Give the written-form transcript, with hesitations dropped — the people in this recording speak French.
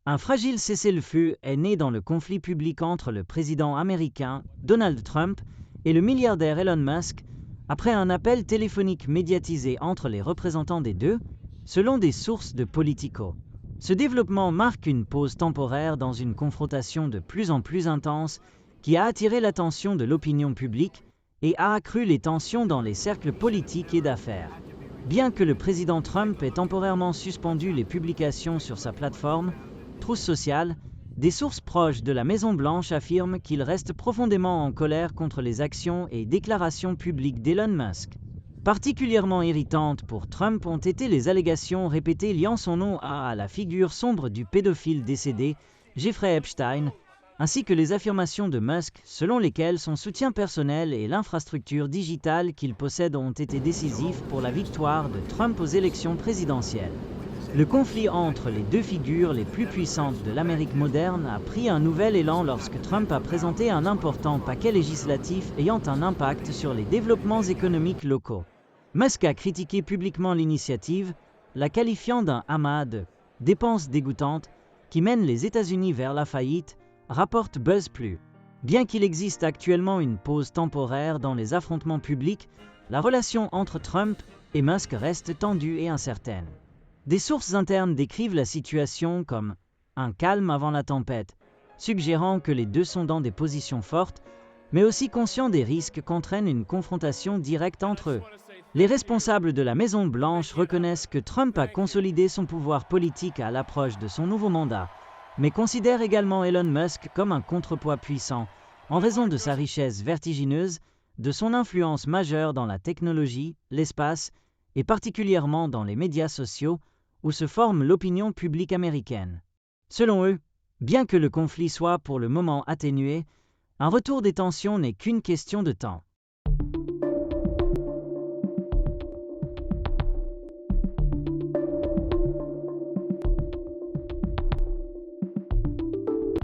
Un fragile cessez-le-feu est né dans le conflit public entre le président américain Donald Trump et le milliardaire Elon Musk, après un appel téléphonique médiatisé entre les représentants des deux, selon des sources de Politico. Ce développement marque une pause temporaire dans une confrontation de plus en plus intense qui a attiré l'attention de l'opinion publique et a accru les tensions dans les cercles politiques et d'affaires. Bien que le président Trump ait temporairement suspendu les publications sur sa plateforme Truth Social, des sources proches de la Maison-Blanche affirment qu'il reste profondément en colère contre les actions et déclarations publiques d'Elon Musk. Particulièrement irritantes pour Trump ont été les allégations répétées liant son nom à la figure sombre du pédophile décédé, Jeffrey Epstein, ainsi que les affirmations de Musk selon lesquelles son soutien personnel et l'infrastructure digitale qu'il possède ont été décisifs pour la victoire de Trump aux élections présidentielles. Le conflit entre les deux figures les plus puissantes de l'Amérique moderne a pris un nouvel élan lorsque Trump a présenté un important paquet législatif ayant un impact sur les développements économiques locaux. Musk a critiqué publiquement l'initiative, la qualifiant d'un amas de « dépenses dégoûtantes » qui mènent les États-Unis vers la faillite, rapporte BuzzPlus. Bien qu'il existe actuellement une pause temporaire dans les affrontements publics, la relation entre Trump et Musk reste tendue et incertaine. Des sources internes décrivent la situation comme « un calme avant la tempête », suggérant que les deux sont dans des positions fortes, mais aussi conscients des risques qu'entraîne une confrontation directe entre eux. Les responsables de la Maison-Blanche reconnaissent que Trump a consolidé son pouvoir politique à l'approche de son nouveau mandat, mais considèrent également Elon Musk comme un contrepoids puissant, en raison de sa richesse vertigineuse, de son influence majeure dans la technologie, l'espace, et particulièrement dans les médias sociaux, où se forme l'opinion publique américaine. Selon eux, bien que le conflit soit pour le moment atténué, un retour des tensions n'est qu'une question de temps.